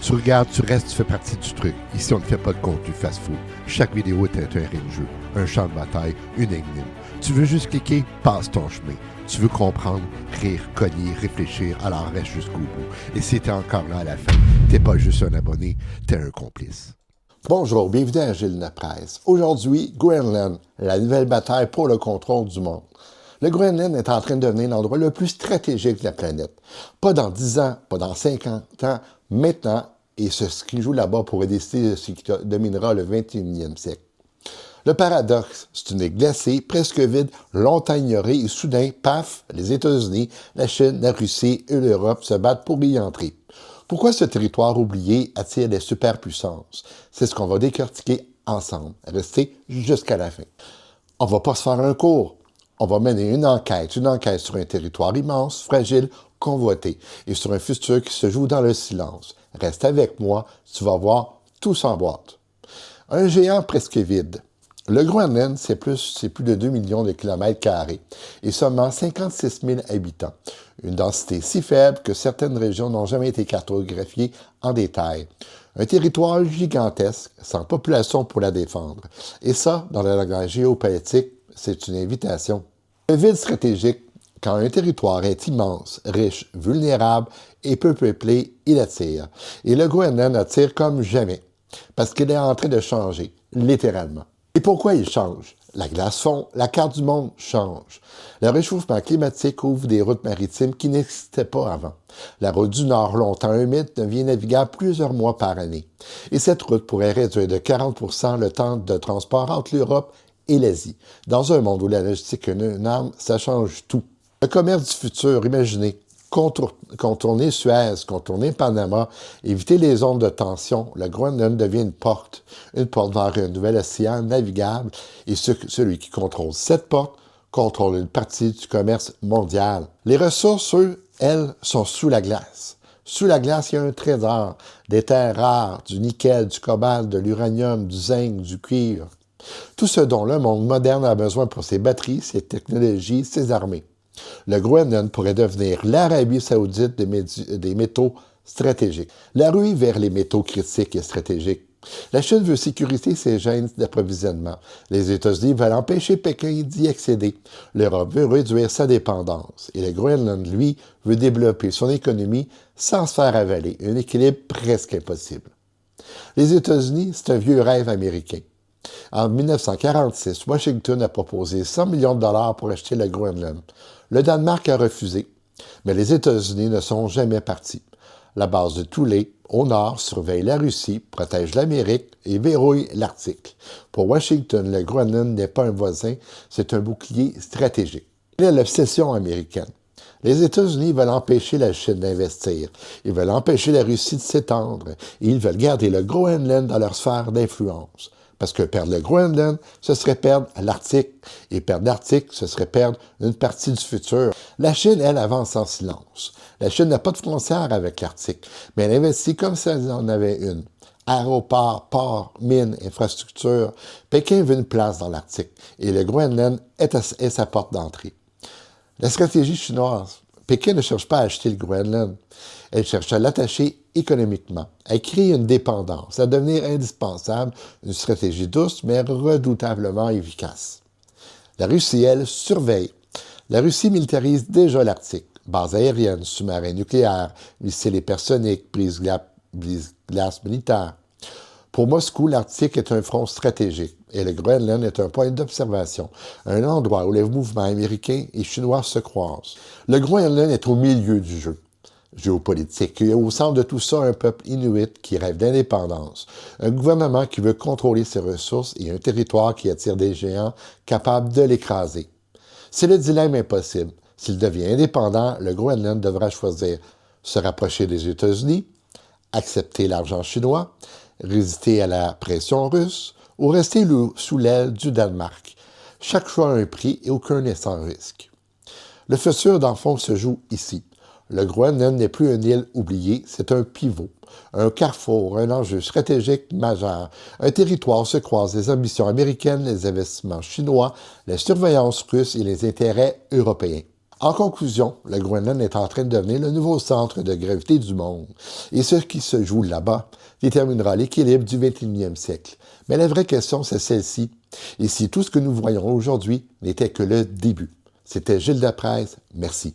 Tu regardes, tu restes, tu fais partie du truc. Ici, on ne fait pas de contenu fast-food. Chaque vidéo est un terrain de jeu, un champ de bataille, une énigme. Tu veux juste cliquer, passe ton chemin. Tu veux comprendre, rire, cogner, réfléchir, alors reste jusqu'au bout. Et si t'es encore là à la fin, t'es pas juste un abonné, t'es un complice. Bonjour, bienvenue à Gilles Presse. Aujourd'hui, Groenland, la nouvelle bataille pour le contrôle du monde. Le Groenland est en train de devenir l'endroit le plus stratégique de la planète. Pas dans 10 ans, pas dans 50 ans, maintenant, et ce qui joue là-bas pourrait décider de ce qui dominera le 21e siècle. Le paradoxe, c'est une île glacée, presque vide, longtemps ignorée, et soudain, paf, les États-Unis, la Chine, la Russie et l'Europe se battent pour y entrer. Pourquoi ce territoire oublié attire les superpuissances? C'est ce qu'on va décortiquer ensemble. Restez jusqu'à la fin. On va pas se faire un cours. On va mener une enquête sur un territoire immense, fragile, convoité, et sur un futur qui se joue dans le silence. Reste avec moi, tu vas voir tout sans boîte. Un géant presque vide. Le Groenland, c'est plus de 2 millions de kilomètres carrés et seulement 56 000 habitants. Une densité si faible que certaines régions n'ont jamais été cartographiées en détail. Un territoire gigantesque, sans population pour la défendre. Et ça, dans le langage géopolitique, c'est une invitation. Le vide stratégique, quand un territoire est immense, riche, vulnérable et peu peuplé, il attire. Et le Groenland attire comme jamais, parce qu'il est en train de changer, littéralement. Et pourquoi il change? La glace fond, la carte du monde change. Le réchauffement climatique ouvre des routes maritimes qui n'existaient pas avant. La route du Nord, longtemps humide, devient navigable plusieurs mois par année. Et cette route pourrait réduire de 40% le temps de transport entre l'Europe et l'Asie. Dans un monde où la logistique est une arme, ça change tout. Le commerce du futur, imaginez, contourner Suez, contourner Panama, éviter les zones de tension, le Groenland devient une porte vers un nouvel océan navigable, et celui qui contrôle cette porte contrôle une partie du commerce mondial. Les ressources, elles, sont sous la glace. Sous la glace, il y a un trésor, des terres rares, du nickel, du cobalt, de l'uranium, du zinc, du cuivre. Tout ce dont le monde moderne a besoin pour ses batteries, ses technologies, ses armées. Le Groenland pourrait devenir l'Arabie saoudite des métaux stratégiques. La ruée vers les métaux critiques et stratégiques. La Chine veut sécuriser ses chaînes d'approvisionnement. Les États-Unis veulent empêcher Pékin d'y accéder. L'Europe veut réduire sa dépendance. Et le Groenland, lui, veut développer son économie sans se faire avaler. Un équilibre presque impossible. Les États-Unis, c'est un vieux rêve américain. En 1946, Washington a proposé 100 millions de dollars pour acheter le Groenland. Le Danemark a refusé, mais les États-Unis ne sont jamais partis. La base de Thulé, au nord, surveille la Russie, protège l'Amérique et verrouille l'Arctique. Pour Washington, le Groenland n'est pas un voisin, c'est un bouclier stratégique. Quelle est l'obsession américaine? Les États-Unis veulent empêcher la Chine d'investir. Ils veulent empêcher la Russie de s'étendre. Et ils veulent garder le Groenland dans leur sphère d'influence. Parce que perdre le Groenland, ce serait perdre l'Arctique. Et perdre l'Arctique, ce serait perdre une partie du futur. La Chine, elle, avance en silence. La Chine n'a pas de frontière avec l'Arctique, mais elle investit comme si elle en avait une. Aéroports, ports, mines, infrastructures. Pékin veut une place dans l'Arctique. Et le Groenland est sa porte d'entrée. La stratégie chinoise. Pékin ne cherche pas à acheter le Groenland. Elle cherche à l'attacher économiquement, à créer une dépendance, à devenir indispensable, une stratégie douce mais redoutablement efficace. La Russie, elle, surveille. La Russie militarise déjà l'Arctique. Bases aériennes, sous-marins nucléaires, missiles hypersoniques, brise-glace militaires. Pour Moscou, l'Arctique est un front stratégique et le Groenland est un point d'observation, un endroit où les mouvements américains et chinois se croisent. Le Groenland est au milieu du jeu géopolitique. Et au centre de tout ça, un peuple inuit qui rêve d'indépendance, un gouvernement qui veut contrôler ses ressources et un territoire qui attire des géants capables de l'écraser. C'est le dilemme impossible. S'il devient indépendant, le Groenland devra choisir se rapprocher des États-Unis, accepter l'argent chinois, résister à la pression russe ou rester sous l'aile du Danemark. Chaque choix a un prix et aucun n'est sans risque. Le futur, dans le fond, se joue ici. Le Groenland n'est plus une île oubliée, c'est un pivot, un carrefour, un enjeu stratégique majeur. Un territoire où se croisent les ambitions américaines, les investissements chinois, la surveillance russe et les intérêts européens. En conclusion, le Groenland est en train de devenir le nouveau centre de gravité du monde. Et ce qui se joue là-bas déterminera l'équilibre du 21e siècle. Mais la vraie question, c'est celle-ci. Et si tout ce que nous voyons aujourd'hui n'était que le début? C'était Gilles Deprez. Merci.